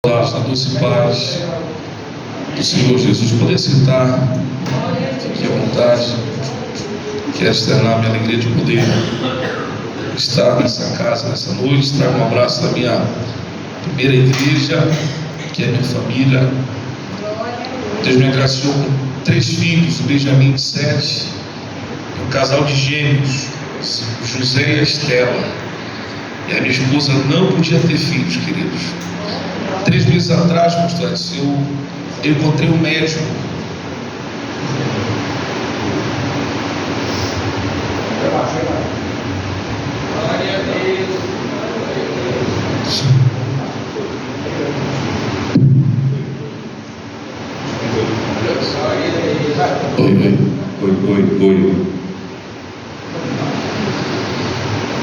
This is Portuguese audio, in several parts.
Na doce paz do Senhor Jesus. Poder sentar, fique à vontade. Quero externar minha alegria de poder estar nessa casa, nessa noite. Trago um abraço da minha primeira igreja, que é minha família. Deus me agraciou com 3 filhos, o Benjamin de 7, um casal de gêmeos, o José e a Estela. E a minha esposa não podia ter filhos, queridos. 3 meses atrás, pastor Edson, eu encontrei um médico. Oi.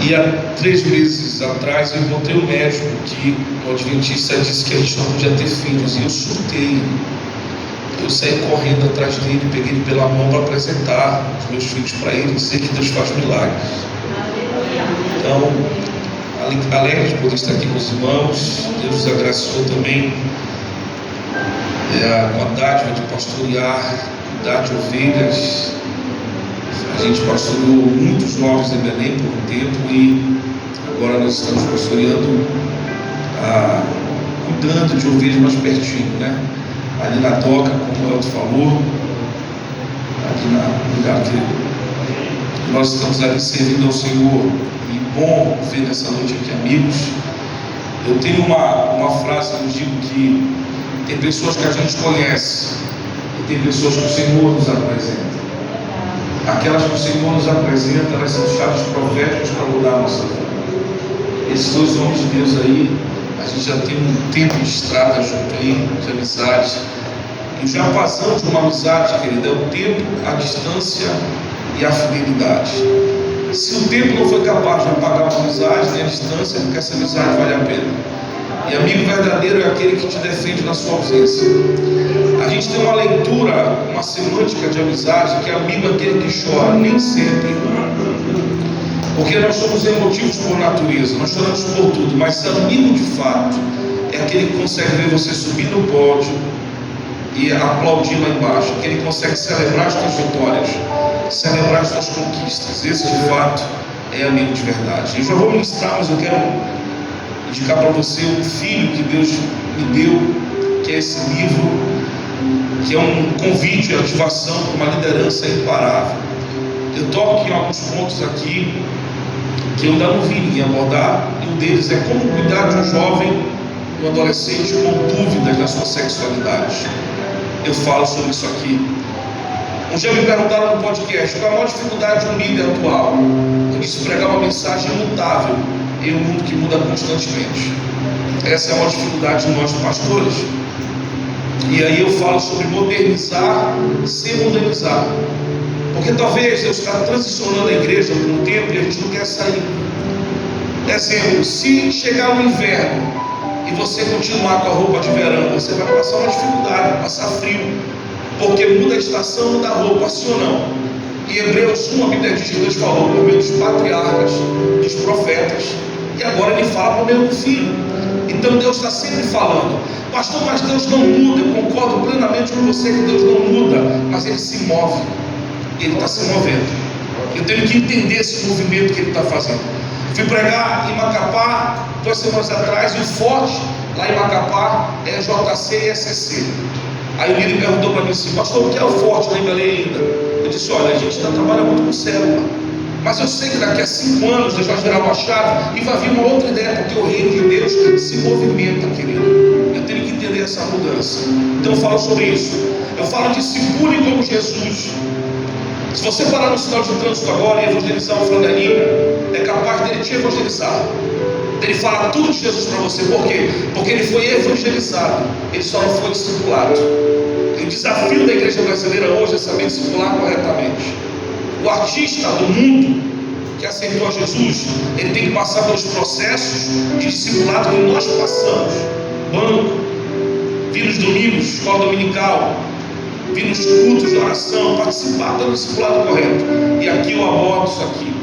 E há 3 meses atrás eu encontrei um médico que o adventista disse que a gente não podia ter filhos. E eu surtei. Eu saí correndo atrás dele, peguei ele pela mão para apresentar os meus filhos para ele, dizer que Deus faz milagres. Então, alegre de poder estar aqui com os irmãos. Deus nos agraciou também com a dádiva de pastorear, cuidar de ovelhas. A gente pastoreou muitos jovens em Belém por um tempo e agora nós estamos pastoreando, cuidando de ovelhas mais pertinho, né? Ali na toca, como o Elton falou, aqui no lugar que nós estamos ali servindo ao Senhor. E bom ver nessa noite aqui, amigos. Eu tenho uma frase que eu digo que tem pessoas que a gente conhece e tem pessoas que o Senhor nos apresenta. Aquelas que o Senhor nos apresenta, elas são chaves proféticas para mudar a nossa vida. Esses 2 homens de Deus aí, a gente já tem um tempo de estrada junto aí, de amizade. E o japazão de uma amizade, querida, é o tempo, a distância e a fidelidade. Se o tempo não foi capaz de apagar uma amizade, nem a distância, porque essa amizade vale a pena. E amigo verdadeiro é aquele que te defende na sua ausência. A gente tem uma leitura, uma semântica de amizade, que é amigo aquele que chora, nem sempre. Porque nós somos emotivos por natureza, nós choramos por tudo, mas amigo de fato é aquele que consegue ver você subir no pódio e aplaudir lá embaixo, aquele que consegue celebrar as suas vitórias, celebrar as suas conquistas. Esse de fato é amigo de verdade. Eu já vou ministrar, mas eu quero indicar para você um filho que Deus me deu, que é esse livro, que é um convite à ativação para uma liderança imparável. Eu toco em alguns pontos aqui que eu ainda não vi ninguém abordar, e um deles é como cuidar de um jovem, um adolescente com dúvidas na sua sexualidade. Eu falo sobre isso aqui. Um dia me perguntaram no podcast qual a maior dificuldade de um líder atual. Eu disse: pregar uma mensagem imutável em um mundo que muda constantemente. Essa é a maior dificuldade de nós pastores. E aí eu falo sobre modernizar sem modernizar. Porque talvez Deus está transicionando a igreja por um tempo e a gente não quer sair. Exemplo, se chegar no inverno e você continuar com a roupa de verão, você vai passar uma dificuldade, passar frio. Porque muda a estação, muda a roupa, sim ou não? Em Hebreus 1, a Bíblia diz que Deus falou por meio dos patriarcas, dos profetas, e agora ele fala por meio do Filho. Então Deus está sempre falando. Pastor, mas Deus não muda. Eu concordo plenamente com você que Deus não muda, mas Ele se move. Ele está se movendo. Eu tenho que entender esse movimento que Ele está fazendo. Fui pregar em Macapá 2 semanas atrás, e o forte lá em Macapá é JC e SCC. Aí o líder perguntou para mim assim: pastor, o que é o forte lá em Belém ainda? Eu disse: olha, a gente está trabalhando muito com célula, mas eu sei que daqui a 5 anos Deus vai virar uma chave e vai vir uma outra ideia, porque o reino de Deus se movimenta, querido. Eu tenho que entender essa mudança. Então eu falo sobre isso. Eu falo: discipule como Jesus. Se você parar no sinal de trânsito agora e evangelizar um flanelinha, é capaz dele te evangelizar. Ele fala tudo de Jesus para você. Por quê? Porque ele foi evangelizado, ele só não foi discipulado. E o desafio da igreja brasileira hoje é saber discipular corretamente. O artista do mundo que aceitou a Jesus, ele tem que passar pelos processos de discipulado que nós passamos. Banco, vir nos domingos, escola dominical, vir nos cultos de oração, participar do discipulado correto. E aqui eu abordo isso aqui.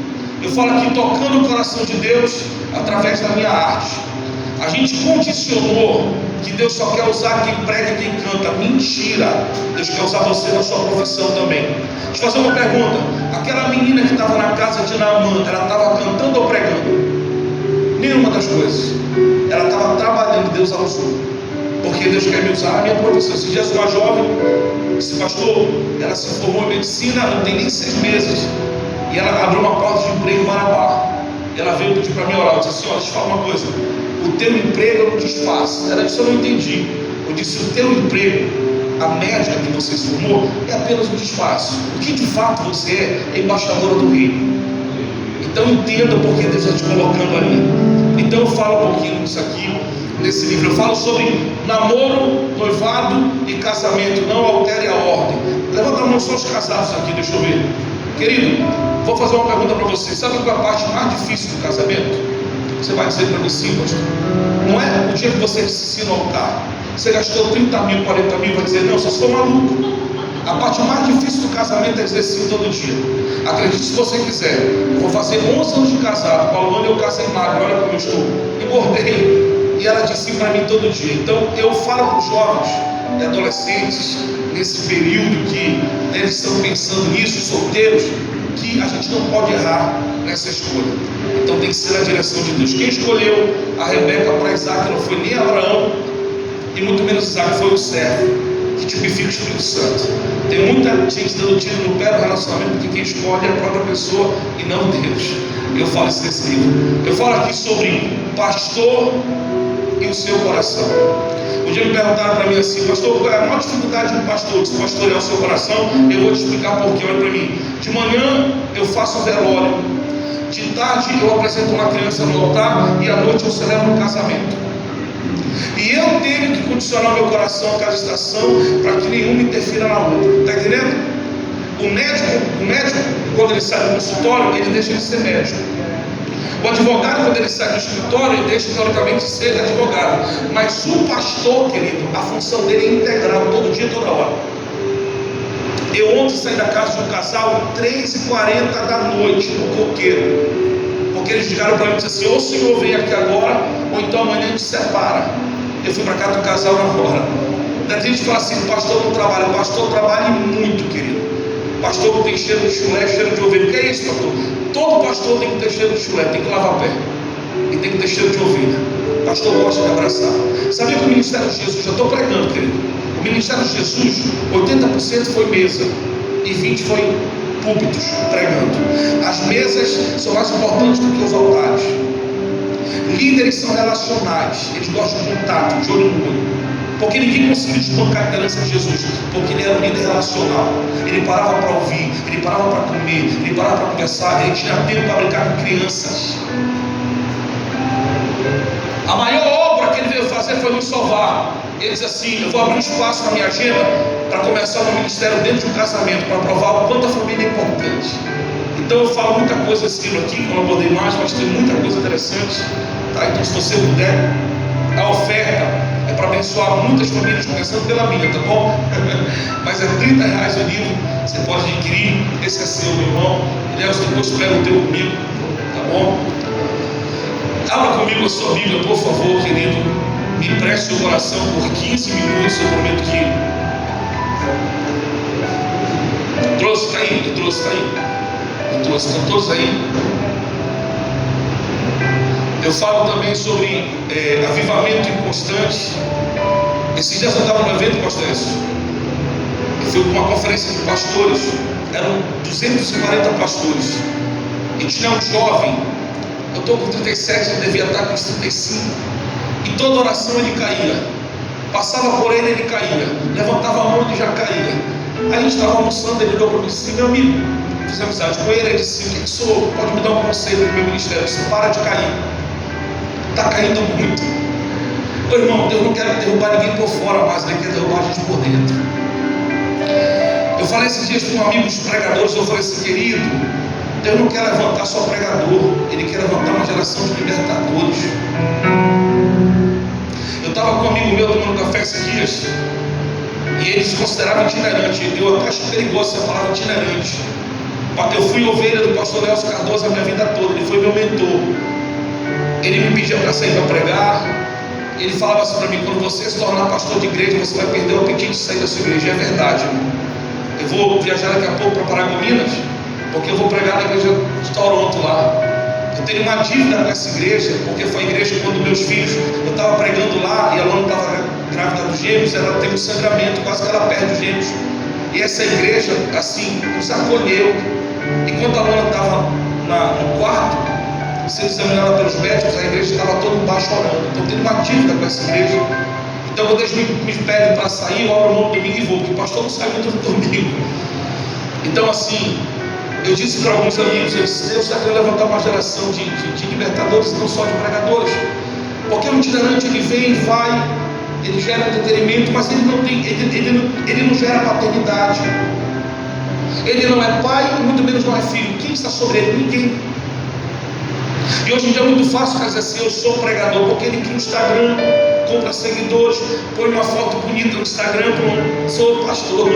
Eu falo aqui tocando o coração de Deus através da minha arte. A gente condicionou que Deus só quer usar quem prega e quem canta. Mentira! Deus quer usar você na sua profissão também. Deixa eu fazer uma pergunta. Aquela menina que estava na casa de Naamã, ela estava cantando ou pregando? Nenhuma das coisas. Ela estava trabalhando, Deus a usou. Porque Deus quer me usar na minha profissão. Esses dias uma jovem, esse pastor, ela se formou em medicina, não tem nem 6 meses. E ela abriu uma porta de emprego em Marabá. E ela veio pedir para mim orar. Eu disse assim: olha, deixa eu falar uma coisa. O teu emprego é um disfarce. Ela disse: eu não entendi. Eu disse: o teu emprego, a médica que você se formou, é apenas um disfarce. O que de fato você é embaixadora do reino. Então entenda por que Deus está te colocando ali. Então eu falo um pouquinho disso aqui nesse livro. Eu falo sobre namoro, noivado e casamento. Não altere a ordem. Levanta a mão só os casados aqui, deixa eu ver. Querido, vou fazer uma pergunta para você. Sabe qual é a parte mais difícil do casamento? Você vai dizer para mim: sim, pastor. Não é o dia que você se ensina a altar. Você gastou 30 mil, 40 mil, vai dizer: não, só se for maluco. A parte mais difícil do casamento é dizer sim todo dia. Acredite se você quiser. Eu vou fazer 11 anos de casado. Com a Luana eu casei magro, olha como eu estou. Engordei. E ela disse sim para mim todo dia. Então eu falo para os jovens e adolescentes, nesse período que eles estão pensando nisso, solteiros, que a gente não pode errar nessa escolha. Então tem que ser na direção de Deus. Quem escolheu a Rebeca para Isaac não foi nem Abraão, e muito menos Isaac, foi o servo, que tipifica o Espírito Santo. Tem muita gente dando tiro no pé do relacionamento, porque quem escolhe é a própria pessoa e não Deus. Eu falo isso nesse livro. Eu falo aqui sobre pastor e o seu coração. Um dia me perguntaram para mim assim: pastor, qual é a maior dificuldade de um pastor? Se pastorear o seu coração, eu vou te explicar por quê. Olha para mim. De manhã eu faço um velório, de tarde eu apresento uma criança no altar, e à noite eu celebro um casamento. E eu tenho que condicionar meu coração a cada estação, para que nenhuma interfira na outra. Está entendendo? O médico, quando ele sai do consultório, ele deixa de ser médico. O advogado, quando ele sai do escritório, ele deixa teoricamente de ser advogado. Mas o pastor, querido, a função dele é integral, todo dia, toda hora. Eu ontem saí da casa de um casal 3h40 da noite, no coqueiro, porque eles ligaram para mim e disseram assim: ou o senhor vem aqui agora, ou então amanhã a gente separa. Eu fui para casa do casal na hora. Da gente fala assim: o pastor não trabalha. O pastor trabalha muito, querido. O pastor não tem cheiro de chulé, cheiro de ovelha. O que é isso, pastor? Todo pastor tem que ter cheiro de chulé, tem que lavar pé, e tem que ter cheiro de ovelha. O pastor gosta de abraçar. Sabia que o ministério de Jesus, já estou pregando, querido, o ministério de Jesus, 80% foi mesa e 20% foi púlpitos, pregando. As mesas são mais importantes do que os altares. Líderes são relacionais, eles gostam de contato, de olho no olho. Porque ninguém conseguiu desbancar a liderança de Jesus, porque ele era um líder relacional. Ele parava para ouvir, ele parava para comer, ele parava para conversar, ele tinha tempo para brincar com crianças. A maior obra que ele veio fazer foi nos salvar. Ele diz assim: eu vou abrir um espaço na minha agenda para começar um ministério dentro de um casamento, para provar o quanto a família é importante. Então eu falo muita coisa nesse livro aqui, que eu não abordei mais, mas tem muita coisa interessante, tá? Então se você puder, a oferta é para abençoar muitas famílias, começando pela minha, tá bom? Mas é R$30 o livro, você pode adquirir. Esse é seu, meu irmão. Aliás, depois pega o teu comigo, tá bom? Abra comigo a sua Bíblia, por favor, querido. Me empreste o coração por 15 minutos, eu prometo que... Trouxe, tá aí? Eu trouxe, tá aí? Eu trouxe, estão todos aí? Eu falo também sobre avivamento inconstante. Esses dias eu estava no evento, Constâncio. Eu fui para uma conferência de pastores. Eram 240 pastores. E tinha um jovem. Eu estou com 37, ele devia estar com uns 35. E toda oração ele caía. Passava por ele, ele caía. Levantava a mão e já caía. Aí a gente estava almoçando, ele olhou para mim e disse: meu amigo, fiz amizade com ele. Ele disse: o que sou? Pode me dar um conselho no meu ministério? Eu disse: para de cair. Está caindo muito. Ô irmão, Deus não quer derrubar ninguém por fora, mas Ele quer derrubar a gente por dentro. Eu falei esses dias com um amigo dos pregadores. Eu falei assim: querido, Deus não quer levantar só pregador, Ele quer levantar uma geração de libertadores. Eu estava com um amigo meu tomando café esses dias, e ele se considerava itinerante. Eu até acho perigoso essa palavra itinerante. Eu fui ovelha do pastor Nelson Cardoso a minha vida toda. Ele foi meu mentor. Ele me pedia para sair para pregar, Ele falava assim para mim: quando você se tornar pastor de igreja, você vai perder o apetite de sair da sua igreja. É verdade, irmão. Eu vou viajar daqui a pouco para Paragominas, porque eu vou pregar na igreja de Toronto lá. Eu tenho uma dívida com essa igreja, porque foi a igreja quando meus filhos, eu estava pregando lá e a Luana estava grávida dos gêmeos, ela teve um sangramento, quase que ela perde os gêmeos. E essa igreja, assim, nos acolheu. Enquanto a Luana estava no quarto, sendo examinada pelos médicos, a igreja estava toda embaixo orando. Então eu tenho uma dívida com essa igreja. Então quando eles me pedem para sair, eu oro no domingo e vou, porque o pastor não sai muito no domingo. Então assim, eu disse para alguns amigos, Deus está querendo levantar uma geração de libertadores, não só de pregadores. Porque o itinerante, ele vem e vai, ele gera entretenimento, mas ele não gera paternidade. Ele não é pai, e muito menos não é filho. Quem está sobre ele? Ninguém. E hoje em dia é muito fácil dizer assim: eu sou pregador, porque ele cria um Instagram, compra seguidores, põe uma foto bonita no Instagram, sou pastor.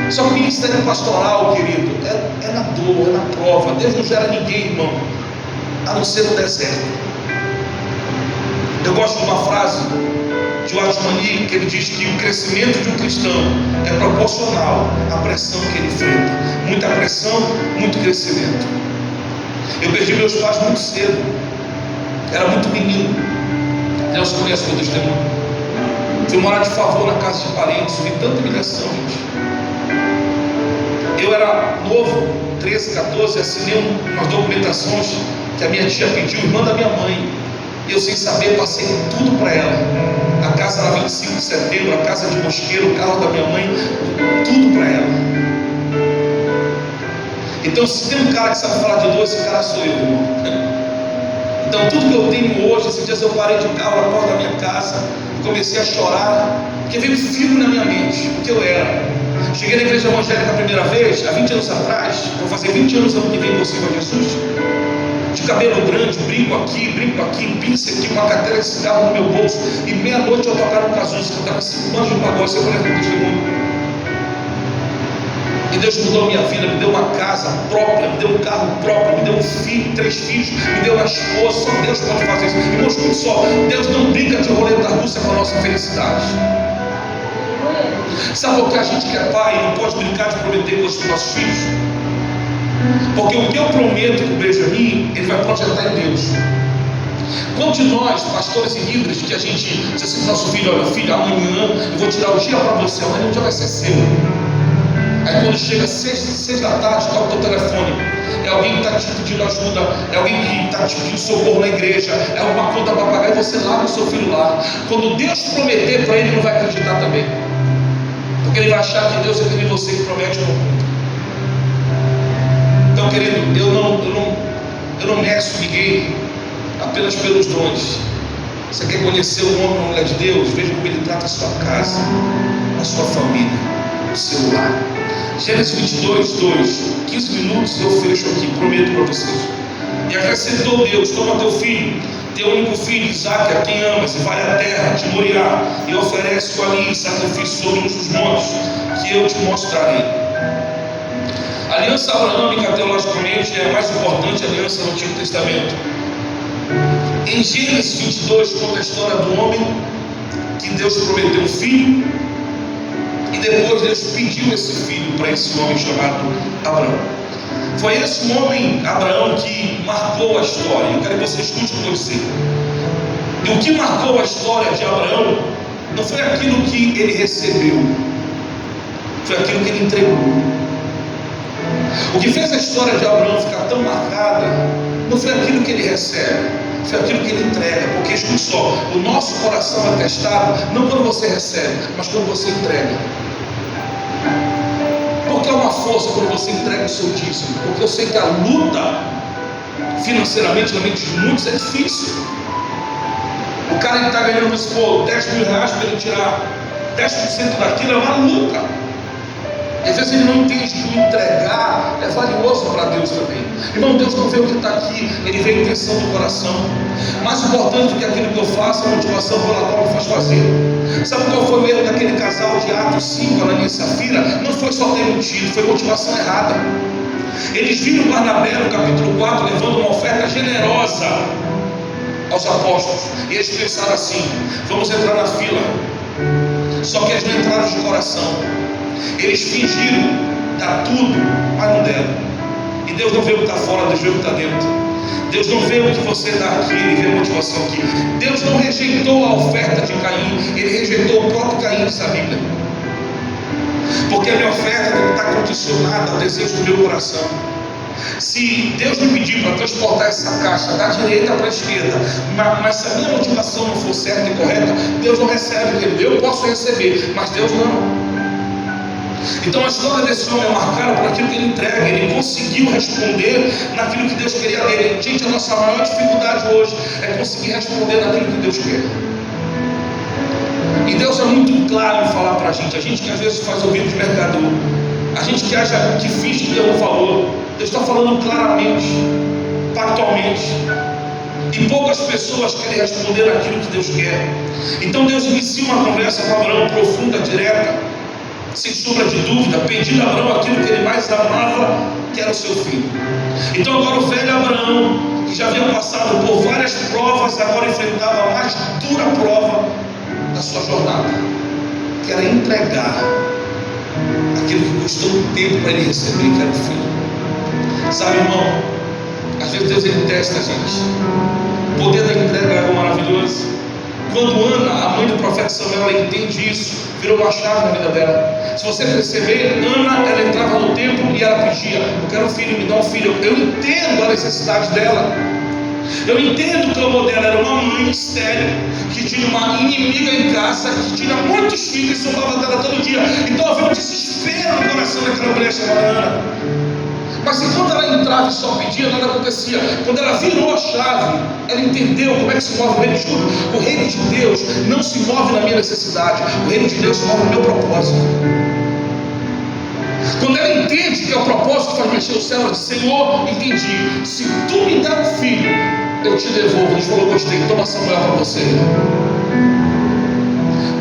Só que o ministério pastoral, querido, é na dor, é na prova. Deus não gera ninguém, irmão, a não ser no deserto. Eu gosto de uma frase de Watchman, que ele diz que o crescimento de um cristão é proporcional à pressão que ele enfrenta. Muita pressão, muito crescimento. Eu perdi meus pais muito cedo, era muito menino. Deus conhece o meu testemunho. Fui morar de favor na casa de parentes, vi tanta humilhação, gente. Eu era novo, 13, 14, assinei umas documentações que a minha tia pediu, irmã da minha mãe. Eu, sem saber, passei tudo para ela. A casa era 25 de setembro, a casa de Mosqueiro, o carro da minha mãe, tudo para ela. Então, se tem um cara que sabe falar de dor, esse cara sou eu, irmão. Então, tudo que eu tenho hoje, esses dias eu parei de carro na porta da minha casa, comecei a chorar, porque veio um filme na minha mente, o que eu era. Cheguei na igreja evangélica a primeira vez, há 20 anos atrás, vou fazer 20 anos ano que vem você com Jesus. De cabelo grande, brinco aqui, pinça aqui, uma carteira de cigarro no meu bolso. E meia-noite eu tocava no Cazuza, que eu estava 5 anos de pagode, você conhece o testemunho. E Deus mudou a minha vida, me deu uma casa própria, me deu um carro próprio, me deu um filho, 3 filhos, me deu uma esposa. Só Deus pode fazer isso. Irmãos, escute só, Deus não brinca de roleta russa com a nossa felicidade. Sabe por que a gente que é pai não pode brincar de prometer coisas para os nossos filhos? Porque o que eu prometo para o Benjamin, ele vai projetar em Deus. Quantos de nós, pastores e líderes, que a gente diz assim para o nosso filho: olha, filho, amanhã eu vou tirar o dia para você, amanhã o dia vai ser seu. Aí quando chega 6 da tarde, toca o teu telefone. É alguém que está te pedindo ajuda, é alguém que está te pedindo socorro na igreja, é uma conta para pagar, e você larga o seu filho lá. Quando Deus prometer para ele, não vai acreditar também. Porque ele vai achar que Deus é aquele você que promete não cumpre. Então, querido, eu não meço ninguém apenas pelos dons. Você quer conhecer o homem ou a mulher de Deus? Veja como ele trata a sua casa, a sua família, o seu lar. Gênesis 22, 2, 15 minutos eu fecho aqui, prometo para vocês. E acrescentou Deus: toma teu filho, teu único filho, Isaque, a quem amas, e vai à terra de Moriá, e oferece-o ali em sacrifício sobre um dos montes, que eu te mostrarei. A aliança abraâmica, teologicamente, é a mais importante aliança no Antigo Testamento. Em Gênesis 22 conta a história do homem que Deus prometeu um filho, e depois Deus pediu esse filho para esse homem chamado Abraão. Foi esse homem, Abraão, que marcou a história. Eu quero que você escute o que eu estou dizendo. E o que marcou a história de Abraão não foi aquilo que ele recebeu, foi aquilo que ele entregou. O que fez a história de Abraão ficar tão marcada não foi aquilo que ele recebe, foi aquilo que ele entrega. Porque, escute só, o nosso coração é testado não quando você recebe, mas quando você entrega. Porque é uma força quando você entrega o seu dízimo. Porque eu sei que a luta financeiramente na mente de muitos é difícil. O cara está ganhando, pô, 10 mil reais para ele tirar 10% daquilo, é uma luta. E às vezes ele não entende que o entregar é valioso para Deus também. Irmão, Deus não vê o que está aqui, Ele vê a intenção do coração. Mais importante do que aquilo que eu faço, a motivação pela qual me faz fazer. Sabe qual foi o erro daquele casal de Atos 5, Ananias e Safira? Não foi só ter mentido, foi motivação errada. Eles viram Barnabé no capítulo 4 levando uma oferta generosa. aos apóstolos. E eles pensaram assim: vamos entrar na fila. Só que eles não entraram de coração. Eles fingiram dar tudo, mas não deram. E Deus não vê o que está fora, Deus vê o que está dentro. Deus não vê o que você dá aqui, Ele vê a motivação aqui. Deus não rejeitou a oferta de Caim, Ele rejeitou o próprio Caim, diz a Bíblia. Porque a minha oferta tem que estar condicionada ao desejo do meu coração. Se Deus me pedir para transportar essa caixa da direita para a esquerda, mas se a minha motivação não for certa e correta, Deus não recebe o que Ele deu. Eu posso receber, mas Deus não. Então a história desse homem é marcada por aquilo que ele entrega. Ele conseguiu responder naquilo que Deus queria dele. Gente, a nossa maior dificuldade hoje é conseguir responder naquilo que Deus quer. E Deus é muito claro em falar para a gente que às vezes faz ouvido de mercador, a gente que acha que finge que Deus não falou. Deus está falando claramente, pactualmente, e poucas pessoas querem responder naquilo que Deus quer. Então Deus inicia uma conversa com Abraão profunda, direta, sem sombra de dúvida, pedindo a Abraão aquilo que ele mais amava, que era o seu filho. Então agora o velho Abraão, que já havia passado por várias provas, agora enfrentava a mais dura prova da sua jornada, que era entregar aquilo que custou tempo para ele receber, que era o filho. Sabe, irmão, às vezes Deus ele testa a gente. O poder da entrega é algo maravilhoso. Quando Ana, a mãe do profeta Samuel, ela entende isso, virou uma chave na vida dela. Se você perceber, Ana, ela entrava no templo e ela pedia: eu quero um filho, me dá um filho. Eu entendo a necessidade dela. Eu entendo que o clamor dela era uma mãe estéril, que tinha uma inimiga em casa, que tinha muitos filhos e sobrava dela todo dia. Então havia um desespero no coração daquela mulher chamada Ana. Mas enquanto ela entrava e só pedia, nada acontecia. Quando ela virou a chave, ela entendeu como é que se move o reino de Deus. O reino de Deus não se move na minha necessidade, o reino de Deus se move no meu propósito. Quando ela entende que é o propósito que faz mexer o céu, ela diz: Senhor, entendi, se tu me der um filho, eu te devolvo. Deus falou: gostei, toma Samuel para você.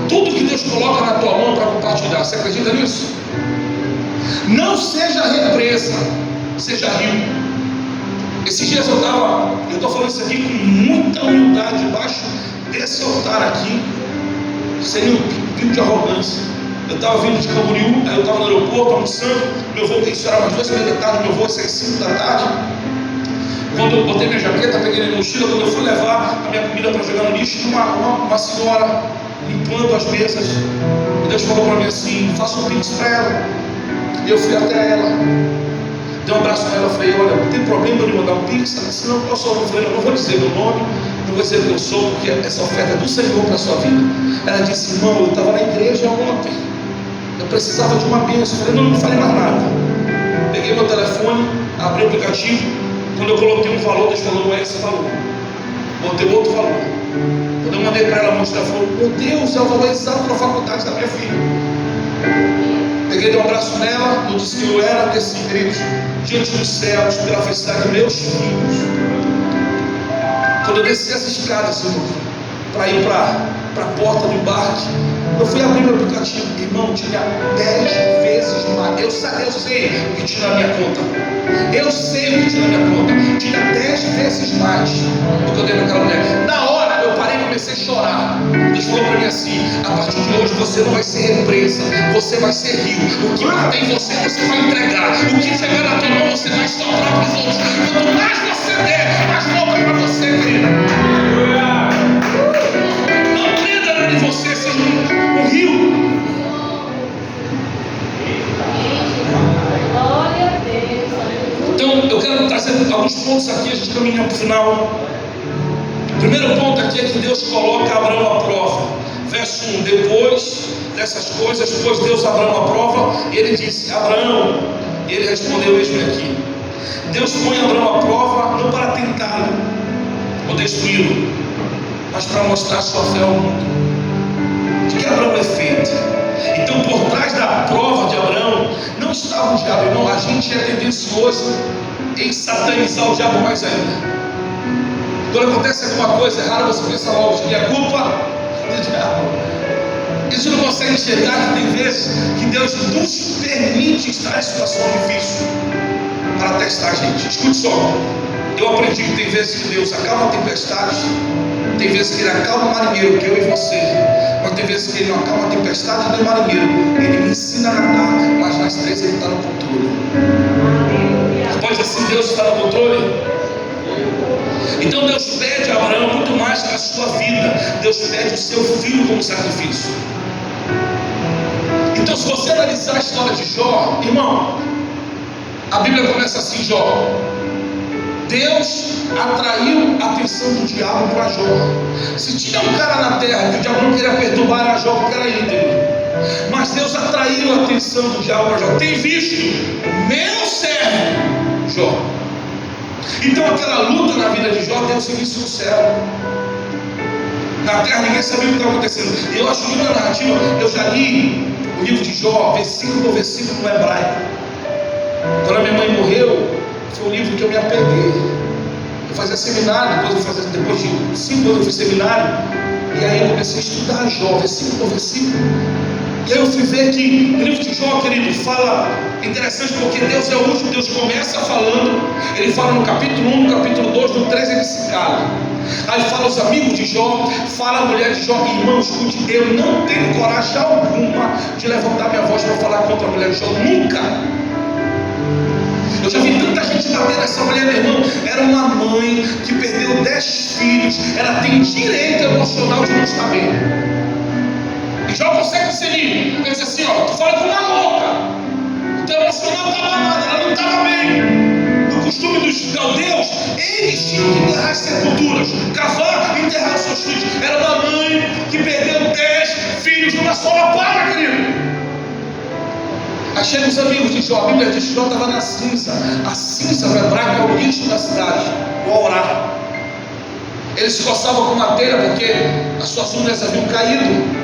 Tudo que Deus coloca na tua mão para compartilhar, você acredita nisso? Não seja represa, seja rio. Esses dias eu estou falando isso aqui com muita humildade, debaixo desse altar aqui, sem um pingo de arrogância. Eu estava vindo de Camboriú, aí eu estava no aeroporto almoçando, meu voo, isso era umas 2h30 da tarde, meu voo ia sair 5 da tarde. Quando eu botei minha jaqueta, peguei minha mochila, quando eu fui levar a minha comida para jogar no lixo, tinha uma senhora limpando as mesas, e Deus falou para mim assim: faça um pix para ela. E eu fui até ela, dei um abraço nela, falei: olha, não tem problema de mandar um pix? Ela disse: não, qual sou eu? Eu falei: não vou dizer meu nome, não vou dizer quem eu sou, porque essa oferta é do Senhor para a sua vida. Ela disse: irmão, eu estava na igreja ontem, eu precisava de uma bênção. Eu falei: não falei mais nada. Peguei meu telefone, abri o aplicativo, quando eu coloquei um valor, Deus falou: não é esse valor, botei outro valor. Quando eu mandei para ela mostrar, ela falou: meu Deus, é o valor exato para a faculdade da minha filha. Peguei, dei um abraço nela, eu disse que eu era desse queridos, diante dos céus, pela felicidade dos meus filhos. Quando eu desci as escadas, para ir para a porta do embarque, eu fui abrir meu aplicativo, irmão, tinha 10 vezes mais. Eu sei o que tinha na minha conta. Eu sei o que tinha na minha conta. Tinha 10 vezes mais do que eu dei para aquela mulher. Na hora eu parei e comecei a chorar. Deus falou para mim assim: a partir de hoje você não vai ser represa, você vai ser rio. O que tem em você, você vai entregar. O que chegar na tua mão, você vai estourar para os outros. Quanto mais você der, mais volta para você, querido. Não prenda de você, seja um rio. Então eu quero trazer alguns pontos aqui, a gente caminha para o final. O primeiro ponto aqui é que Deus coloca Abraão à prova. Verso 1: depois dessas coisas, pôs Deus Abraão à prova, e ele disse: Abraão, e ele respondeu: eis-me aqui. Deus põe Abraão à prova não para tentá-lo ou destruí-lo, mas para mostrar sua fé ao mundo. De que Abraão é feito? Então, por trás da prova de Abraão não estava o diabo, irmão. A gente é tendencioso em satanizar o diabo mais ainda. Quando acontece alguma coisa errada, você pensa logo que é culpa do diabo. A gente não consegue enxergar que tem vezes que Deus nos permite estar em situação difícil para testar a gente. Escute só. Eu aprendi que tem vezes que Deus acalma a tempestade, tem vezes que Ele acalma o marinheiro, que eu e você, mas tem vezes que Ele não acalma a tempestade nem o marinheiro, Ele me ensina a nadar, mas nas três Ele está no controle. Pode dizer assim: Deus está no controle? Então Deus pede a Abraão muito mais que a sua vida. Deus pede o seu filho como sacrifício. Então, se você analisar a história de Jó, irmão, a Bíblia começa assim: Jó, Deus atraiu a atenção do diabo para Jó. Se tinha um cara na terra que o diabo não queria perturbar, era Jó, porque era íntegro. Mas Deus atraiu a atenção do diabo para Jó. Tem visto meu servo Jó. Então aquela luta na vida de Jó deu início no céu. Na terra ninguém sabia o que estava acontecendo. Eu acho linda a narrativa. Eu já li o livro de Jó, versículo por versículo no hebraico. Quando a minha mãe morreu, foi um livro que eu me apeguei. Eu fazia seminário, depois de 5 anos eu fiz seminário. E aí eu comecei a estudar Jó, versículo por versículo. E aí eu fui ver que o livro de Jó, querido, fala, interessante porque Deus é o último. Deus começa falando, Ele fala no capítulo 1, no capítulo 2, no 3 Ele se cala. Aí fala os amigos de Jó, fala a mulher de Jó. Irmão, escute, eu não tenho coragem alguma de levantar minha voz para falar contra a mulher de Jó, nunca. Eu já vi tanta gente bater nessa mulher, meu irmão. Era uma mãe que perdeu 10 filhos, ela tem direito emocional de não estar bem. E Jó consegue discernir. Ele diz assim: ó, tu fala com uma louca, o teu emocional estava nada, ela não estava bem. No costume dos caldeus, eles tinham que enterrar as sepulturas, cavar e enterrar os seus filhos. Era uma mãe que perdeu 10 filhos numa só lapada, querido. Aí chegam os amigos de Jó. A Bíblia diz que Jó estava na cinza. A cinza no hebraico é o lixo da cidade, o aurar. Ele se coçava com madeira porque as suas unhas haviam caído.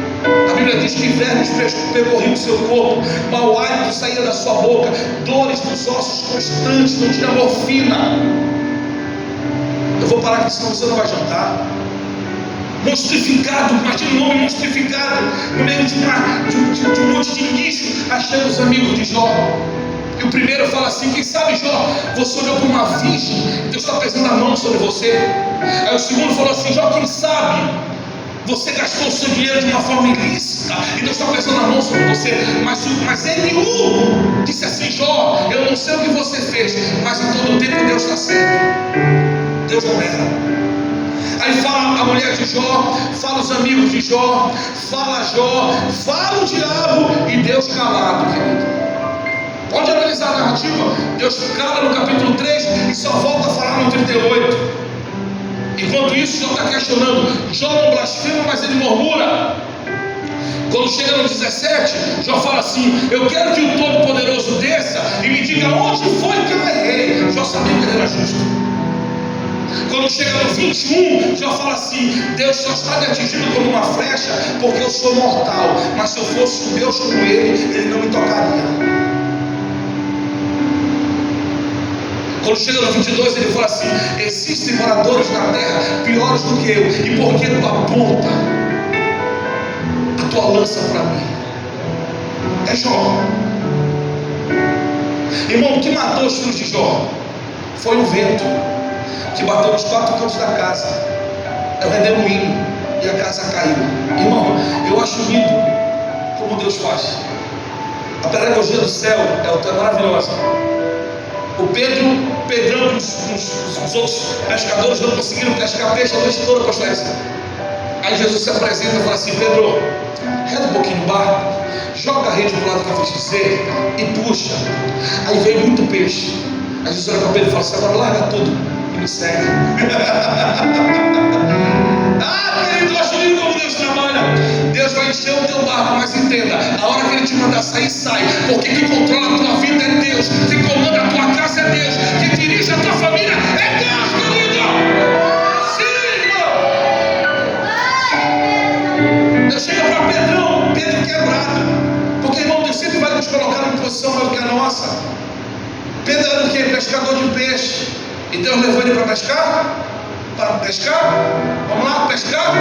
A Bíblia diz que vermes percorriam o seu corpo, mau hálito saía da sua boca, dores nos ossos constantes, não tinha morfina. Eu vou parar aqui, senão você não vai jantar. Monstrificado, imagina um homem monstrificado no meio de um monte de lixo. Achando os amigos de Jó. E o primeiro fala assim: quem sabe, Jó, você olhou para uma virgem, Deus está pesando a mão sobre você. Aí o segundo falou assim: Jó, quem sabe você gastou o seu dinheiro de uma forma ilícita e Deus está pesando a mão sobre você. Mas Eliú disse assim: Jó, eu não sei o que você fez, mas em todo o tempo Deus está certo. Deus não erra. Aí fala a mulher de Jó, fala os amigos de Jó, fala Jó, fala o diabo e Deus calado, querido. Pode analisar a narrativa. Deus cala no capítulo 3 e só volta a falar no 38. Enquanto isso, Jó está questionando. Jó não blasfema, mas ele murmura. Quando chega no 17, Jó fala assim: eu quero que o Todo-Poderoso desça e me diga onde foi que eu errei. Jó sabia que ele era justo. Quando chega no 21, Jó fala assim: Deus só está me atingindo como uma flecha porque eu sou mortal, mas se eu fosse um Deus como ele não me tocaria. Quando chega no 22, ele fala assim: existem moradores na terra piores do que eu, e por que tu aponta a tua lança para mim? É Jó. Irmão, o que matou os filhos de Jó foi o vento que bateu nos 4 cantos da casa. É o redemoinho e a casa caiu. Irmão, eu acho lindo como Deus faz. A pedagogia do céu é maravilhosa. O Pedrão, os outros pescadores não conseguiram pescar peixe a noite toda, pastor Edson. Aí Jesus se apresenta e fala assim: Pedro, reda um pouquinho no barco, joga a rede para o lado que eu vou te dizer e puxa. Aí veio muito peixe. Aí Jesus olha para Pedro e fala assim: agora larga tudo e me segue. Ah, querido, eu acho lindo como Deus trabalha. Deus vai encher o teu barco, mas entenda, a hora que Ele te mandar sair, sai. Porque quem controla a tua vida é Deus, quem comanda a tua casa é Deus, quem dirige a tua família é Deus, querido. Sim, irmão. Deus chega para Pedro quebrado, porque, irmão, Deus sempre vai nos colocar numa posição maior do que a nossa. Pedro era o quê? Pescador de peixe. E Deus levou ele para pescar? Para pescar? Vamos lá, pescar?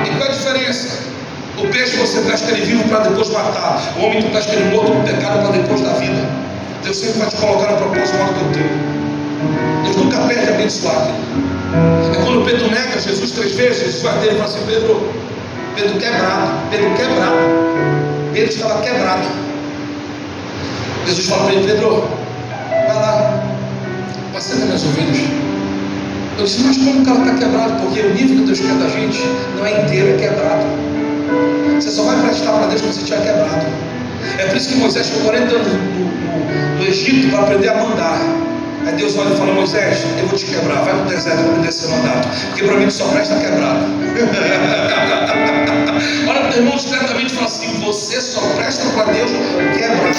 E qual é a diferença? O peixe você pesca ele vivo para depois matar. O homem tu pesca ele morto no pecado para depois da vida. Deus sempre vai te colocar no propósito maior do que o teu. Deus nunca perde a abençoar. É quando Pedro nega Jesus 3 vezes, Jesus vai dele e fala assim: Pedro quebrado, Pedro estava quebrado. Jesus fala para ele: Pedro, vai lá, apacenta minhas ovelhas. Eu disse: mas como o cara está quebrado? Porque o nível que Deus quer da gente não é inteiro, é quebrado. Você só vai prestar para Deus quando você estiver quebrado. É por isso que Moisés ficou 40 anos no Egito para aprender a mandar. Aí Deus olha e fala: Moisés, eu vou te quebrar, vai no deserto para me descer mandato, porque para mim tu só presta quebrado. Olha para o teu irmão diretamente e fala assim: você só presta para Deus quebrado.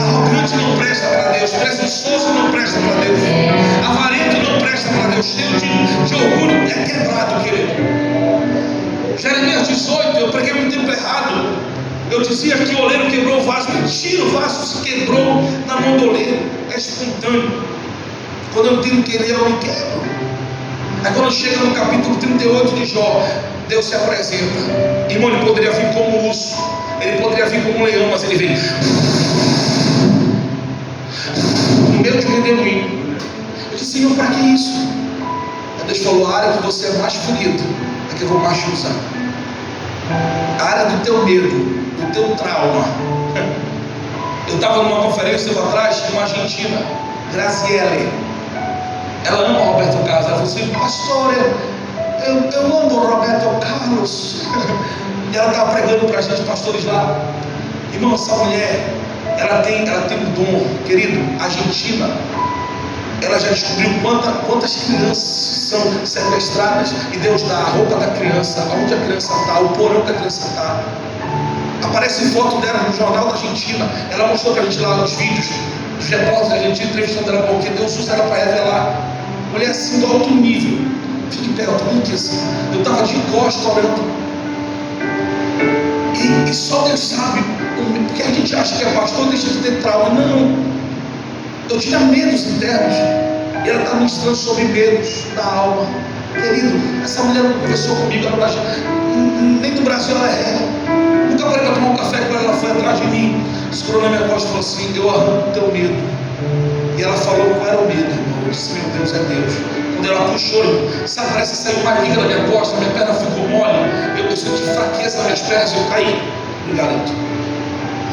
Arrogante não presta para Deus, presunçoso não presta para Deus, avarento não presta para Deus, cheio de orgulho é quebrado, querido. Jeremias 18, eu preguei muito tempo errado. Eu dizia que o oleiro quebrou o vaso. Mentira, o vaso se quebrou na mão do oleiro. É espontâneo. Quando eu tenho que querer, eu me quebro. Aí quando chega no capítulo 38 de Jó, Deus se apresenta. Irmão, ele poderia vir como um urso, ele poderia vir como um leão, mas ele vem no meio de um redemoinho. Eu disse: Senhor, para que isso? Aí Deus falou: a área que você é mais ferido é que eu vou mais te usar. A área do teu medo, do teu trauma. Eu estava numa conferência atrás de uma argentina, Graziele. Ela ama o Roberto Carlos. Ela falou assim: pastor, eu amo o Roberto Carlos. E ela estava pregando para a gente, pastores lá. Irmão, essa mulher, ela tem um dom, querido. Argentina, ela já descobriu quantas crianças são sequestradas, e Deus dá a roupa da criança, aonde a criança está, o porão que a criança está. Aparece foto dela no jornal da Argentina. Ela mostrou para a gente lá os vídeos dos repórteres da Argentina entrevistando ela, porque Deus usa ela para revelar. Mulher assim do alto nível. Fique perto, muito assim. Eu estava de costa orando. E só Deus sabe, porque a gente acha que é pastor, deixa de ter trauma. Não. Eu tinha medos internos. E ela está ministrando sobre medos da alma. Querido, essa mulher não conversou comigo, ela nem do Brasil ela é. Nunca parei para tomar um café com ela, ela foi atrás de mim, segurou na minha costa e falou assim: eu arranco o teu medo. E ela falou qual era o medo, irmão. Eu disse: meu Deus, é Deus. Quando ela puxou, irmão, sabe, parece que saiu uma liga da minha costa, minha perna ficou mole, eu senti fraqueza nas minhas pernas e eu caí. Me garanto.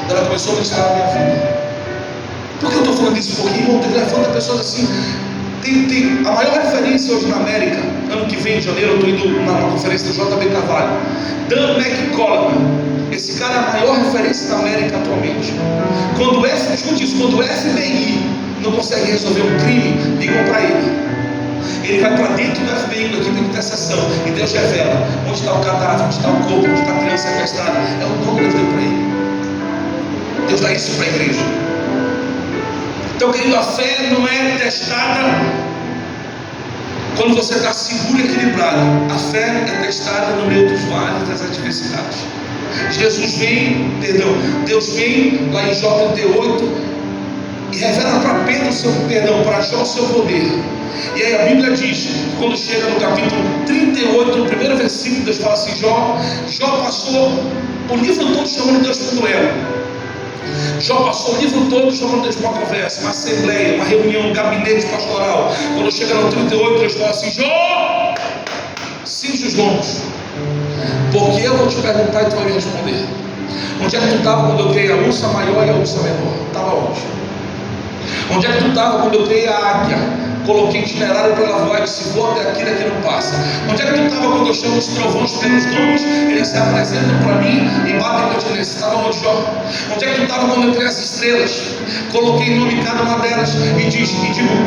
Ela começou a ministrar a minha vida. Por que eu estou falando isso? Porque, irmão, estou levando a pessoas assim. Tem a maior referência hoje na América. Ano que vem, em janeiro, eu estou indo numa conferência do JB Carvalho. Dan McCollum. Esse cara é a maior referência da América atualmente. Quando o FBI não consegue resolver um crime, ligam para ele. Ele vai para dentro do FBI, da equipe de intercessão, e Deus revela onde está o cadáver, onde está o corpo, onde está a criança sequestrada. É o dom que Deus deu para ele. Deus dá isso para a igreja. Então, querido, a fé não é testada quando você está seguro e equilibrado. A fé é testada no meio dos vales, das adversidades. Deus vem lá em Jó 38 e revela para Pedro, para Jó o seu poder. E aí a Bíblia diz, quando chega no capítulo 38, no primeiro versículo, Deus fala assim: Jó passou o livro todo chamando Deus para um duelo. Jó passou o livro todo chamando Deus para uma conversa, uma assembleia, uma reunião, um gabinete pastoral. Quando chega no 38, Deus fala assim: Jó, cinge os lombos, porque eu vou te perguntar e tu vai me responder. Onde é que tu estava quando eu criei a ursa maior e a ursa menor? Estava onde? Onde é que tu estava quando eu criei a águia? Coloquei itinerário para ela voar e disse: voa até aqui, daqui não passa. Onde é que tu estava quando eu chamo os trovões pelos nomes? Eles se apresentam para mim e batem continência. Estava onde, Jó? Onde é que tu estava quando eu criei as estrelas? Coloquei nome em cada uma delas e digo: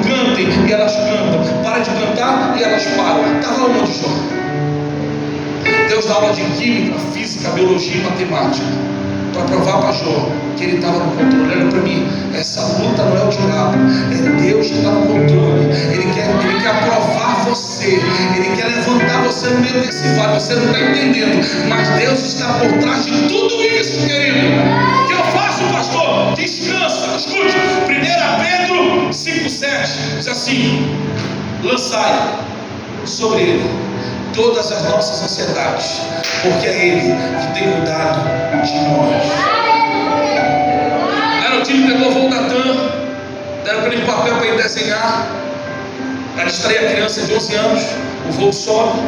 cantem, e elas cantam. Para de cantar e elas param. Estava onde, Jó? Deus dá aula de química, física, biologia e matemática para provar para Jó que ele estava no controle. Olha para mim, essa luta não é o diabo, é Deus que está no controle. Ele quer aprovar você, Ele quer levantar você no meio desse vale. Você não está entendendo, mas Deus está por trás de tudo isso, querido. O que eu faço, pastor? Descansa. Escute, 1 Pedro 5,7 diz assim: lançai sobre Ele todas as nossas ansiedades, porque é Ele que tem cuidado de nós. Aí o time pegou o Voltatan, deram para ele papel para ele desenhar. distrair a criança de 11 anos, o voo sobe.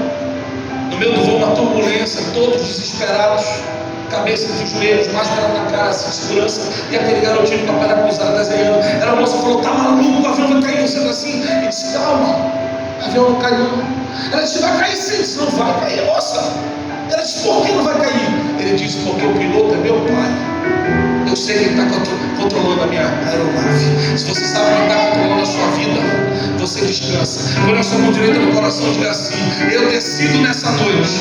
No meio do voo, uma turbulência, todos desesperados, cabeça de joelhos, máscara na cara, sem segurança, e aquele garotinho com a perna cruzada desenhando. Era a moça falou: tá maluco, o avião vai cair. Você assim? Ele disse: calma, o avião não cai não. Ela disse: vai cair sim. Ele disse: não vai cair, moça. Ela disse: por que não vai cair? Ele disse: porque o piloto é meu pai. Eu sei quem está controlando a minha aeronave. Se você sabe quem está controlando a sua vida, você descansa. Põe a sua mão direita no coração e diga assim: eu decido nessa noite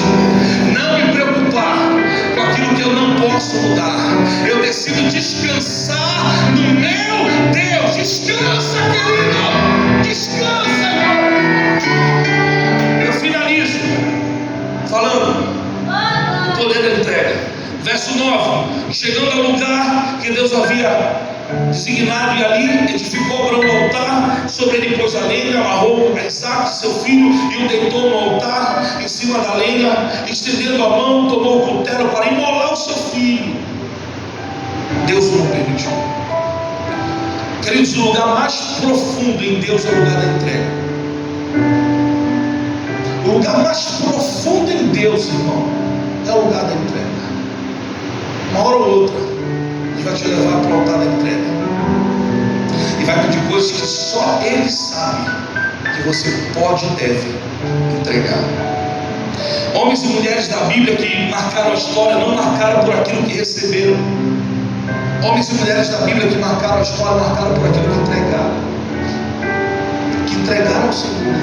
não me preocupar com aquilo que eu não posso mudar. Eu decido descansar no meu Deus. Descansa, querido. Descansa, irmão. Eu finalizo falando o poder da entrega. Verso 9: chegando ao lugar que Deus havia designado, e ali edificou Abraão um altar. Sobre ele pôs a lenha, amarrou a Isaque, seu filho, e o deitou no altar em cima da lenha. Estendendo a mão, tomou o cutelo para imolar o seu filho. Deus não permitiu. Queridos, o lugar mais profundo em Deus é o lugar da entrega. O lugar mais profundo em Deus, irmão, é o lugar da entrega. Uma hora ou outra, Ele vai te levar para o altar da entrega e vai pedir coisas que só Ele sabe que você pode e deve entregar. Homens e mulheres da Bíblia que marcaram a história não marcaram por aquilo que receberam. Homens e mulheres da Bíblia que marcaram a história marcaram por aquilo que entregaram. Que entregaram ao Senhor.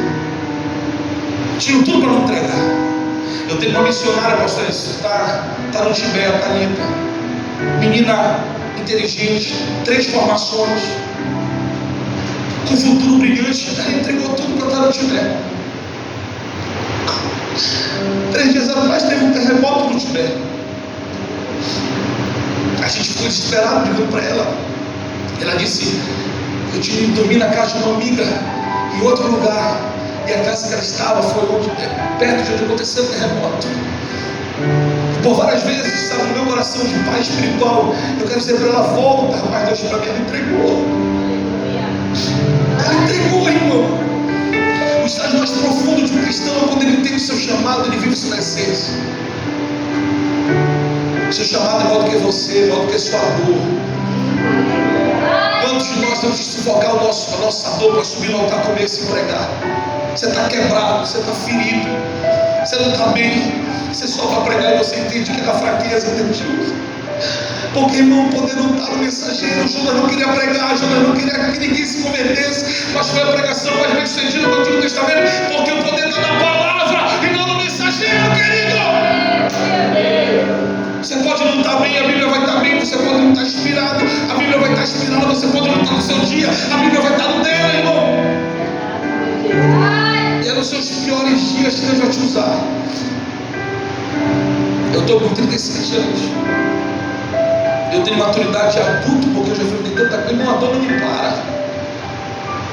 Tinham tudo para não entregar. Eu tenho uma missionária, pastor, está no Tibete, Thalita, menina inteligente, 3 formações, com futuro brilhante. Ela entregou tudo para estar no Tibete. 3 dias atrás teve um terremoto no Tibete. A gente ficou desesperado, ligando para ela. Ela disse: eu tive que dormir na casa de uma amiga em outro lugar, e a casa que ela estava foi perto de onde aconteceu o terremoto. Por várias vezes, sabe, no meu coração de pai espiritual, eu quero dizer para ela: volta. Mas Deus para mim, ela entregou. Ela entregou, irmão. O estágio mais profundo de um cristão é quando ele tem o seu chamado, ele vive sua essência. O seu chamado é maior do que você, maior do que a sua dor. Quantos de nós temos que sufocar a nossa dor para subir no altar, comer e se pregar? Você está quebrado, você está ferido, você não está bem. Você só vai pregar e você entende que é a fraqueza de Deus. Porque, irmão, o poder não está no mensageiro. Jonas não queria pregar, Jonas não queria que ninguém se convertesse, mas foi a pregação mais bem sucedida no Antigo Testamento, porque o poder está na palavra e não no mensageiro, querido. Você pode não estar bem, a Bíblia vai estar bem. Você pode não estar inspirado, a Bíblia vai estar inspirada. Você pode não estar no seu dia, a Bíblia vai estar no dela, irmão. E é nos seus piores dias que Deus vai te usar. Eu estou com 37 anos. Eu tenho maturidade de adulto, porque eu já enfrentei tanta coisa. Irmão, a dor não me para.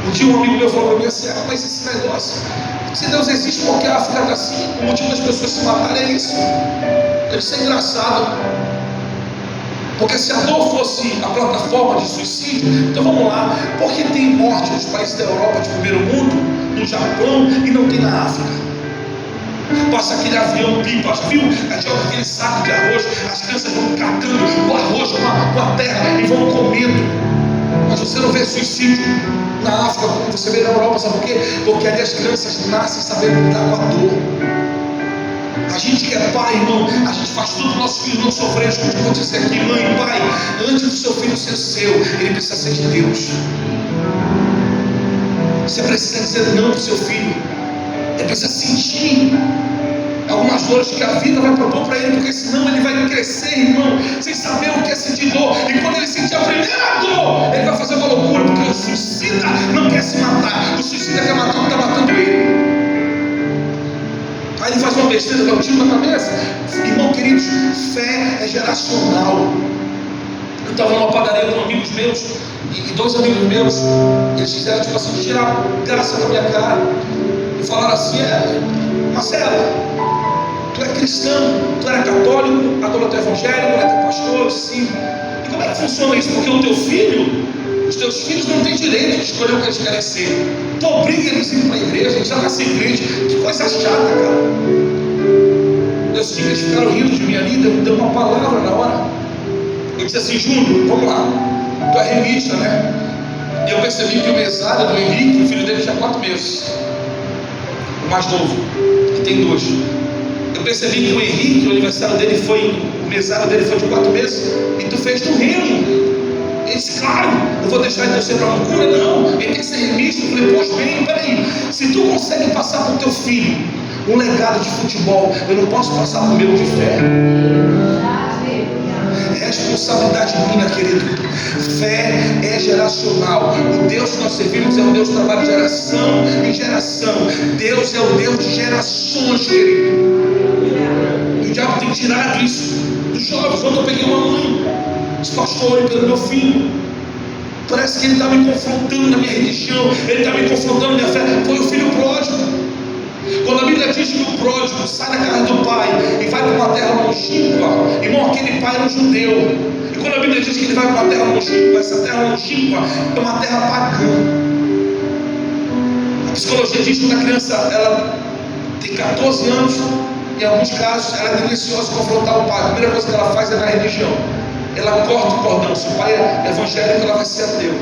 Um dia um amigo meu falou para mim assim: mas esse negócio, se Deus existe, porque a África está assim, o motivo das pessoas se matarem é isso. Isso é engraçado. Porque se a dor fosse a plataforma de suicídio, então vamos lá, por que tem morte nos países da Europa de primeiro mundo, no Japão, e não tem na África? Passa aquele avião pipa, já viu? Joga aquele saco de arroz, as crianças vão catando o arroz com a terra e vão comendo. Mas você não vê suicídio na África como você vê na Europa. Sabe por quê? Porque ali as crianças nascem sabendo lidar com a dor. A gente que é pai, irmão, a gente faz tudo para nossos filhos não sofrerem. Escute o que eu vou dizer aqui: mãe, pai, antes do seu filho ser seu, ele precisa ser de Deus. Você precisa dizer não para o seu filho. Ele precisa sentir algumas dores que a vida vai propor para ele, porque senão ele vai crescer, irmão, sem saber o que é sentir dor. E quando ele sentir a primeira dor, ele vai fazer uma loucura, porque o suicida não quer se matar. O suicida quer matar o que está matando ele. Aí ele faz uma besteira, dá um tiro na cabeça. Irmão, queridos, fé é geracional. Eu estava numa padaria com amigos meus, e 2 amigos meus, eles fizeram tipo assim, tirar graça na minha cara. E falaram assim: Marcelo, tu é cristão, tu era católico, agora tu é evangélico, agora tu é pastor, sim. E como é que funciona isso? Porque o teu filho Os teus filhos não têm direito de escolher o que eles querem ser. Tu obriga eles a ir para a igreja, eles já nascem crente. Que coisa chata, cara. Deus tinha, eles ficaram rindo de mim ali, deu uma palavra na hora. Eu disse assim: Júnior, vamos lá, tu é remista, né? E eu percebi que o mesário do Henrique, o filho dele, tinha 4 meses, o mais novo, que tem 2. Eu percebi que o Henrique, o aniversário dele foi, o mesário dele foi de 4 meses, e tu fez do remo. Ele disse: claro, eu vou deixar ele torcer para a loucura? Não, ele tem que ser remista. Eu falei: poxa, bem, peraí, se tu consegue passar para o teu filho um legado de futebol, eu não posso passar para o meu de fé? Responsabilidade minha, querido. Fé é geracional. O Deus que nós servimos é um Deus que trabalha de geração em geração. Deus é o Deus de gerações, querido. E o diabo tem tirado isso dos jovens. Quando eu peguei uma mãe, disse: pastor, ore pelo meu filho. Parece que ele está me confrontando na minha religião, ele está me confrontando na minha fé. Foi o filho pródigo. Quando a Bíblia diz que o pródigo sai da casa do pai e vai para uma terra longínqua, irmão, aquele pai era um judeu. E quando a Bíblia diz que ele vai para uma terra longínqua, essa terra longínqua é uma terra pagã. A psicologia diz que quando a criança ela tem 14 anos, em alguns casos, ela é tendenciosa a confrontar o pai. A primeira coisa que ela faz é na religião. Ela corta o cordão. Se o pai é evangélico, ela vai ser ateu.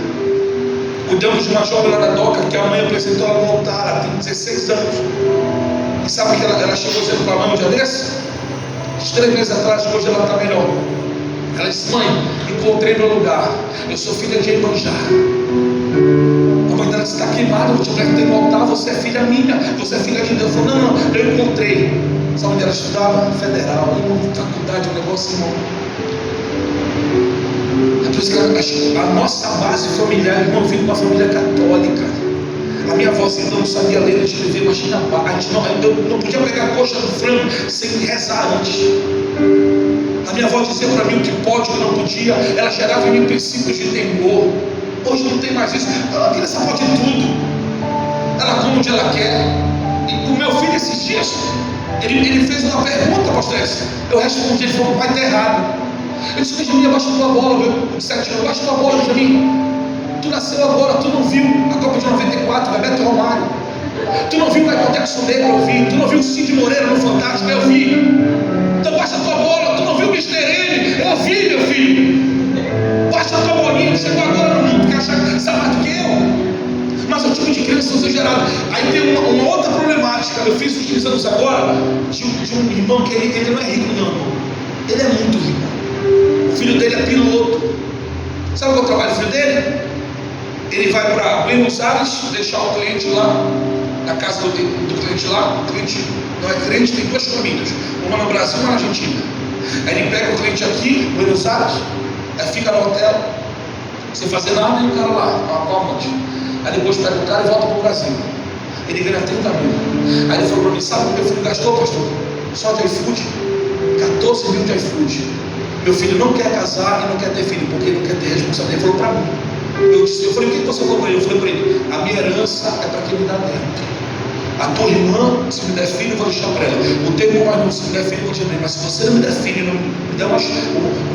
Cuidamos de uma jovem lá na DOCA que a mãe apresentou ela no altar, ela tem 16 anos. E sabe que ela chegou dizendo para a mãe um dia desse? Uns 3 meses atrás, hoje ela está melhor. Ela disse: mãe, encontrei meu lugar, eu sou filha de Iemanjá. A mãe dela disse: está queimada, eu te apresentei no altar, você é filha minha, você é filha de Deus. Eu falei: não, eu encontrei. Sabe onde ela estudava? Federal, faculdade, um negócio, irmão. É por isso que a nossa base familiar, irmão, vem de uma família católica. A minha avózinha não sabia ler e escrever, imagina, eu não podia pegar a coxa do frango sem rezar antes. A minha avó dizia para mim o que pode, o que não podia. Ela gerava em mim princípios de temor. Hoje não tem mais isso. A criança pode tudo, ela come onde ela quer. E o meu filho, esses dias, ele fez uma pergunta, pastor. Eu respondi, ele falou: pai, está errado. Eu disse: Benjamin, abaixa a tua bola, meu, de 7 anos, abaixa a tua bola, Benjamin. Tu nasceu agora, tu não viu a Copa de 94, Bebeto Romário. Tu não viu o Michael Jackson dele, eu vi. Tu não viu o Cid Moreira no Fantástico, eu vi. Então baixa a tua bola. Tu não viu o Mr. M, eu vi, meu filho. Baixa a tua bolinha, chegou agora no mundo, quer achar que sabe mais do que eu. Mas o tipo de criança são gerados. Aí tem uma outra problemática. Eu fiz uns 15 anos agora de um irmão que ele não é rico, não, irmão. Ele é muito rico. O filho dele é piloto. Sabe qual é o trabalho do filho dele? Ele vai para Buenos Aires deixar o cliente lá, na casa do cliente lá. O cliente não é crente, tem 2 famílias, uma no Brasil e uma na Argentina. Aí ele pega o cliente aqui, Buenos Aires, aí fica no hotel, sem fazer nada, e o cara lá, com a amante. Aí depois pega o cara e volta para o Brasil. Ele ganha 30 mil. Aí ele falou para mim: sabe o que meu filho gastou, pastor? Só de iFood, 14 mil de iFood. Meu filho não quer casar e não quer ter filho, porque ele não quer ter responsabilidade. Ele falou para mim. Eu falei: o que você falou para ele? Eu falei para ele: a minha herança é para quem me dá neto. A tua irmã, se me der filho, eu vou deixar para ela. O teu irmão mais novo, se me der filho, eu vou deixar para ele. Mas se você não me der filho e não me der uma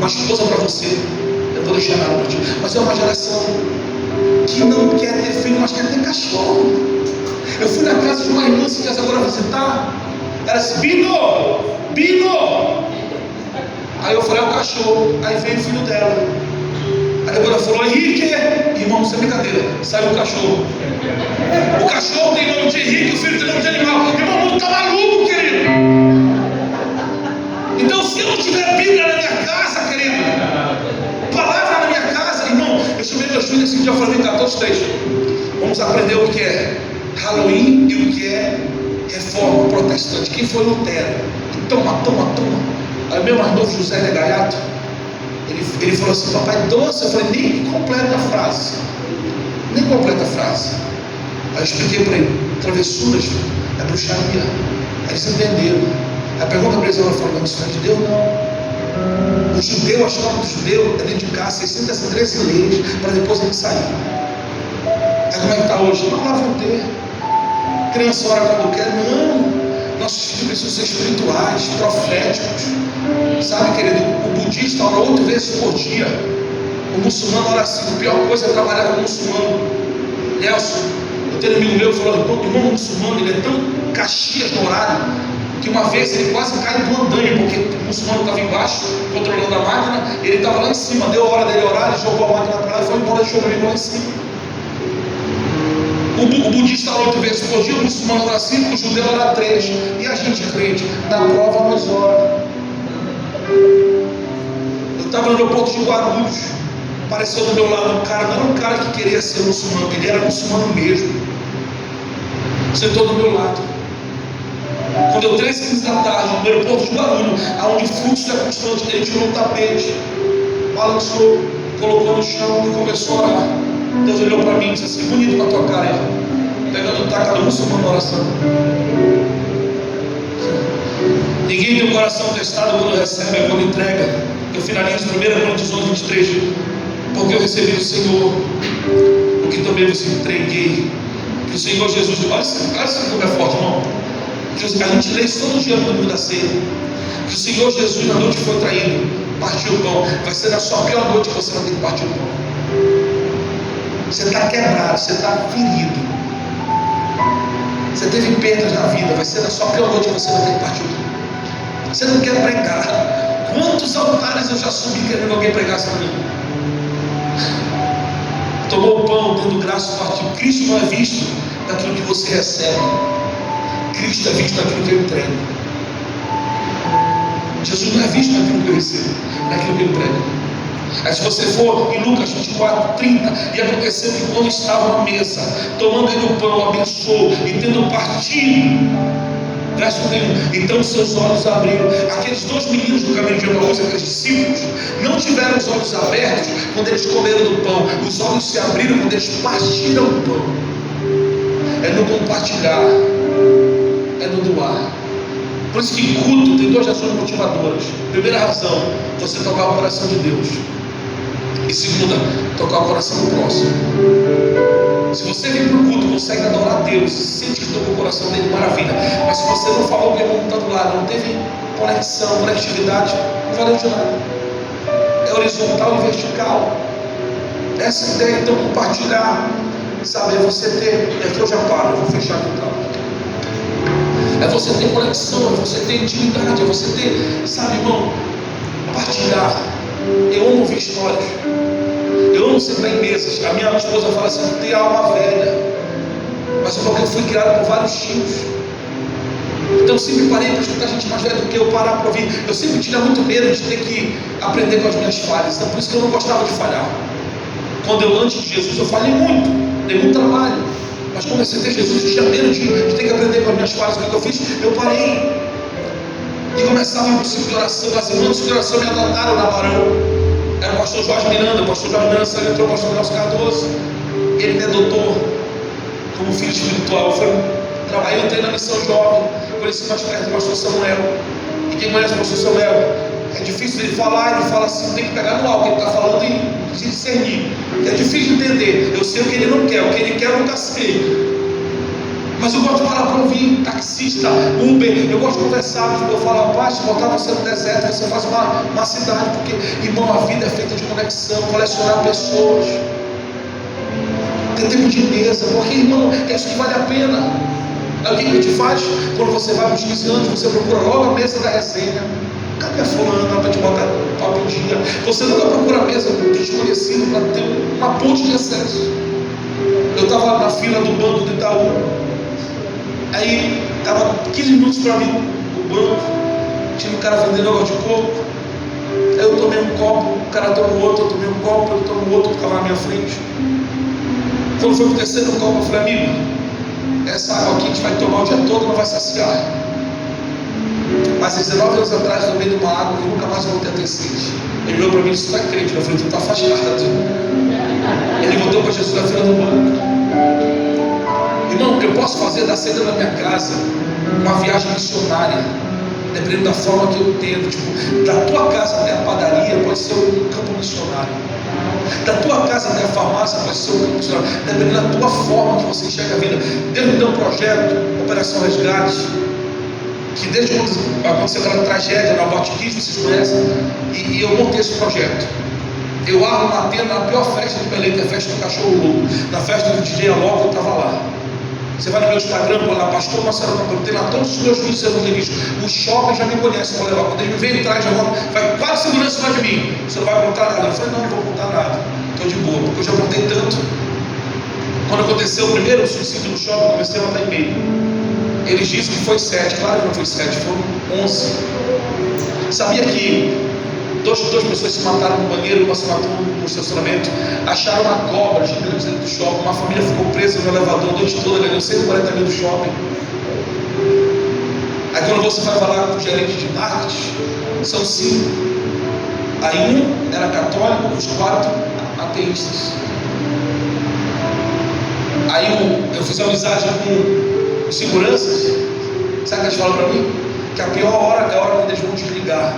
esposa para você, eu vou deixar nada para ti. Mas é uma geração que não quer ter filho, mas quer ter cachorro. Eu fui na casa de uma irmã que quer agora visitar. Ela disse: Bino! Aí eu falei: é o cachorro. Aí veio o filho dela. Aí depois ela falou: Henrique, irmão, sem brincadeira, saiu o cachorro. O cachorro tem nome de Henrique, o filho tem nome de animal. Irmão, o mundo está maluco, querido. Então, se eu não tiver Bíblia na minha casa, querido, palavra na minha casa, irmão, eu chamei meus filhos esse dia e falei: vem cá, todos 3, vamos aprender o que é Halloween e o que é reforma protestante. Quem foi Lutero? Toma. Aí meu mais novo, José de Gaiato, ele falou assim: papai doce. Eu falei: nem completa a frase. Aí eu expliquei para ele: travessuras é bruxaria. Aí eles entenderam. Aí pergunta para eles: ela falou: não, isso não é de Deus, não. O judeu, a escola do judeu é dedicar 613 leis para depois ele sair. Aí como é que está hoje? Não, lá vão ter. Criança ora quando quer. Não. Nossos filhos precisam ser espirituais, proféticos. Sabe, querido, o budista ora 8 vezes por dia. O muçulmano ora assim. A pior coisa é trabalhar com o muçulmano. Nelson, eu tenho um amigo meu que falou: irmão muçulmano, ele é tão caxias no horário, que uma vez ele quase cai do andaime, porque o muçulmano estava embaixo, controlando a máquina, ele estava lá em cima, deu a hora dele orar, ele jogou a máquina para lá e foi embora, deixou o amigo lá em cima. O budista ora 8 vezes por dia, o muçulmano ora 5, o judeu ora 3, e a gente crente, na prova nós ora. Eu estava no aeroporto de Guarulhos, apareceu do meu lado um cara, não era um cara que queria ser muçulmano, ele era muçulmano mesmo, sentou do meu lado. Quando deu 3h15 da tarde, no aeroporto de Guarulhos, onde o fluxo é constante, ele tirou um tapete, balançou, colocou no chão e começou a orar. Deus olhou para mim e disse assim: bonito com a tua cara, pegando o tacado muçulmano na oração. Ninguém tem o coração testado quando recebe, é quando entrega. Eu finalizo 1 Coríntios 11:23, porque eu recebi do Senhor o que também vos entreguei, que o Senhor Jesus, olha isso como é forte, irmão. A gente lê isso todo dia no domingo da ceia, que o Senhor Jesus, na noite que foi traído, partiu o pão. Vai ser na sua pior noite que você vai ter que partir o pão. Você está quebrado, você está ferido, você teve perdas na vida, vai ser na sua pior noite que você vai ter que partir o pão. Você não quer pregar. Quantos altares eu já subi querendo que alguém pregasse para mim? Tomou o pão, dando graça, partiu. Cristo não é visto daquilo que você recebe, Cristo é visto naquilo que eu entrego. Jesus não é visto naquilo que eu recebo, naquilo que eu entrego. Aí se você for em Lucas 24:30, e aconteceu que quando estavam à mesa, tomando ele o pão, abençoou, e tendo partido, verso 1, então seus olhos abriram. Aqueles 2 meninos do caminho de Emaús, aqueles discípulos, não tiveram os olhos abertos quando eles comeram do pão. Os olhos se abriram quando eles partiram o pão. É no compartilhar, é no doar. Por isso que culto tem 2 razões motivadoras. Primeira razão, você tocar o coração de Deus. E segunda, tocar o coração do próximo. Se você vem para o culto, consegue adorar a Deus, sente que tocou o coração dele, maravilha. Mas se você não falou com o irmão que está do lado, não teve conectividade, não valeu de nada. É horizontal e vertical. Essa ideia, então, compartilhar, sabe, é você ter, e aqui eu já paro, eu vou fechar aqui, tá? É você ter conexão, é você ter intimidade, é você ter, sabe, irmão, partilhar. Eu amo ouvir histórias, eu amo sentar em mesas. A minha esposa fala assim: não tem alma velha, mas porque eu fui criado por vários tios. Então eu sempre parei para escutar gente mais velha do que eu, parar para ouvir. Eu sempre tinha muito medo de ter que aprender com as minhas falhas. Então por isso que eu não gostava de falhar. Quando eu, antes de Jesus, eu falhei muito, dei muito trabalho. Mas quando eu aceitei Jesus, eu tinha medo de ter que aprender com as minhas falhas. O que eu fiz? Eu parei. E começava a ir para o ciclo de oração. As irmãs do ciclo de oração me adotaram na Barão. Era o pastor Jorge Miranda. O pastor Jorge Miranda saiu, entrou o pastor Nelson Cardoso. Ele me adotou como filho espiritual. Eu entrei na missão jovem, conheci mais perto do pastor Samuel. E quem conhece o pastor Samuel, é difícil ele falar, ele fala assim, tem que pegar no alto, ele está falando e discernir. É difícil de entender. Eu sei o que ele não quer, o que ele quer eu nunca sei. Mas eu gosto de parar para ouvir, taxista, Uber, eu gosto de conversar. Eu falo: rapaz, botar você no deserto, você faz uma cidade, porque, irmão, a vida é feita de conexão, colecionar pessoas, ter tempo de mesa, porque, irmão, é isso que vale a pena. O que a gente faz? Quando você vai aos 15 anos, você procura logo a mesa da resenha. Cadê a fulana para te botar papo em dia? Você nunca procura a mesa com desconhecido para ter uma ponte de acesso. Eu estava na fila do banco do Itaú. Aí estava 15 minutos para mim o banco, tinha um cara vendendo água de coco. Aí eu tomei um copo, o cara tomou outro, eu tomei um copo, eu tomei outro que estava na minha frente. Quando foi o terceiro copo, eu falei: amigo, essa água aqui a gente vai tomar o dia todo, não vai saciar. Mas 19 anos atrás, no meio de uma água que nunca mais voltei a ter sede. Ele olhou para mim e disse: tu é crente? Eu falei: tu está afastado. Ele voltou para Jesus na fila do banco. Irmão, eu posso fazer da saída da minha casa uma viagem missionária, dependendo da forma que eu entendo. Tipo, da tua casa até a padaria pode ser um campo missionário. Da tua casa até a farmácia pode ser um campo missionário. Dependendo da tua forma que você enxerga a vida. Deus me deu um projeto, Operação Resgate, que desde quando aconteceu aquela tragédia no Aborte Kids, vocês conhecem, e eu montei esse projeto. Eu armo uma tenda na pior festa de Belém, que é a festa do cachorro louco. Na festa do DJ Alok, eu estava lá. Você vai no meu Instagram, põe lá, pastor Marcelo Campelo, tem lá todos os meus vídeos evangelísticos. O shopping já me conhece, vou levar. Quando ele me vem atrás, já vai quase segurança em cima de mim. Você não vai contar nada. Eu falei, não vou contar nada. Estou de boa, porque eu já contei tanto. Quando aconteceu o primeiro suicídio no shopping, eu comecei a mandar e-mail. Eles dizem que foi 7, claro que não foi 7, foram 11. Sabia que duas pessoas se mataram no banheiro, uma se matou no estacionamento. Acharam uma cobra gigante dentro do shopping. Uma família ficou presa no elevador a noite toda, ganhou 140 mil do shopping. Aí quando você vai falar com o gerente de marketing, são 5. Aí um era católico, os 4 ateístas. Aí eu fiz amizade com os seguranças. Sabe o que eles falam para mim? Que a pior hora é a hora quando eles vão desligar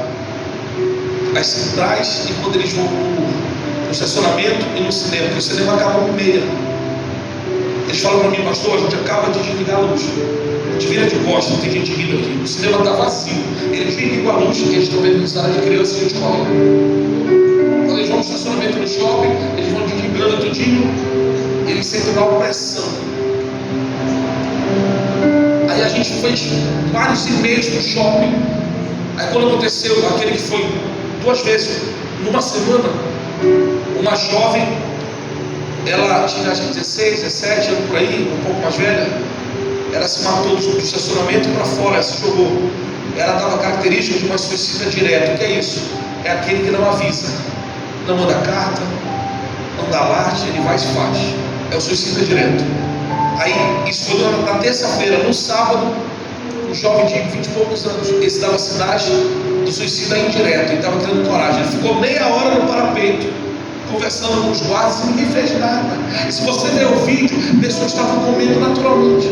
as centrais e quando eles vão no estacionamento e no cinema, porque o cinema acaba com 1h30. Eles falam para mim, pastor, a gente acaba de desligar a luz, a gente vira de costas, não tem gente rindo aqui, o cinema está vazio, eles ligam a luz e eles estão vendo sala de criança e de escola. Quando eles vão no estacionamento no shopping, eles vão desligando tudinho, eles sentem uma opressão. Aí a gente fez vários e-mails no shopping. Aí quando aconteceu aquele que foi 2 vezes numa semana, uma jovem, ela tinha acho que 16, 17 anos por aí, um pouco mais velha, ela se matou do estacionamento para fora, ela se jogou. Ela dava característica de uma suicida direto. O que é isso? É aquele que não avisa, não manda carta, não dá larte, ele vai e se faz. É o suicida direto. Aí isso foi na terça-feira. No sábado, um jovem de 20 e poucos anos, esse dava sinais do suicida indireto, ele estava tendo coragem. Ele ficou meia hora no parapeito, conversando com os guardas e ninguém fez nada. E se você ver o vídeo, pessoas estavam comendo naturalmente.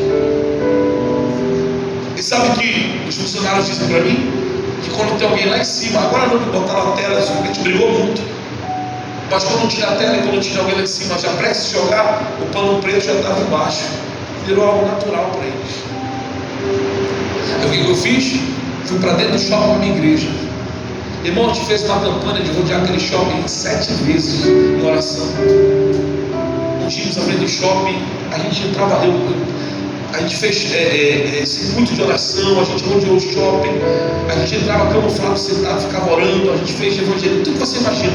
E sabe que os funcionários dizem para mim? Que quando tem alguém lá em cima, agora não, que botaram a tela, a gente brigou muito. Mas quando tira a tela e quando tira alguém lá em cima, já prestes a jogar, o pano preto já estava embaixo. Virou algo natural para eles. Aí o que eu fiz? Fui para dentro do shopping da minha igreja. Irmão, a gente fez uma campanha de rodear aquele shopping 7 vezes em oração. Nós tínhamos à frente do shopping, a gente entrava, a gente fez circuito de oração, a gente rodeou o shopping, a gente entrava camuflado, sentado, ficava orando, a gente fez evangelho, tudo que você imagina.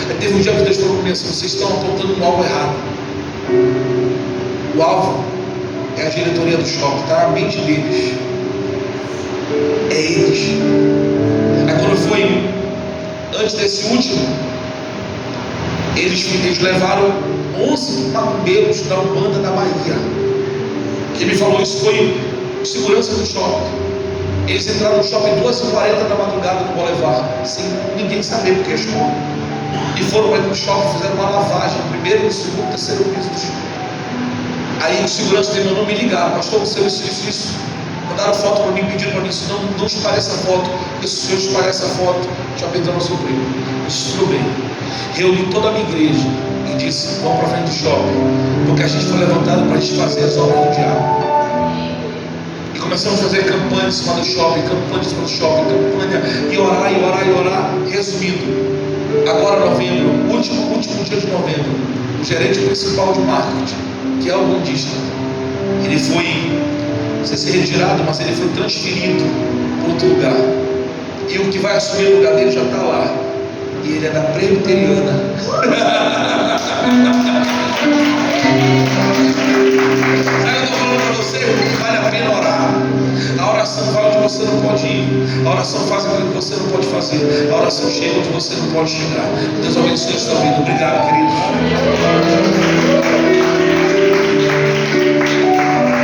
Aí teve um dia que Deus falou comigo assim: vocês estão apontando um alvo errado. O alvo é a diretoria do shopping, está na mente deles. É eles. Aí quando foi antes desse último, eles levaram 11 macumbeiros da Umbanda da Bahia. Quem me falou isso foi o segurança do shopping. Eles entraram no shopping 2h40 da madrugada no Boulevard, sem ninguém saber porque é shopping. E foram para o shopping, fizeram uma lavagem, no primeiro, no segundo, terceiro piso do shopping. Aí o segurança me mandou me ligar: pastor, você isso. Mandaram foto para mim, pediram para mim: não espalhe essa foto, porque se o senhor espalhar essa foto, já perdeu nosso emprego. Isso tudo bem. Reuni toda a minha igreja e disse: vamos para frente do shopping, porque a gente foi levantado para a gente fazer as obras do diabo. E começamos a fazer campanha em cima do shopping, campanha, e orar. Resumindo, agora novembro, último dia de novembro, o gerente principal de marketing, que é o bandista, ele foi, não sei se retirado, mas ele foi transferido para outro lugar. E o que vai assumir o lugar dele já está lá. E ele é da Presbiteriana. Aí eu estou falando para você que vale a pena orar. A oração fala onde você não pode ir. A oração faz aquilo que você não pode fazer. A oração chega onde você não pode chegar. Deus abençoe a sua vida. Obrigado, querido.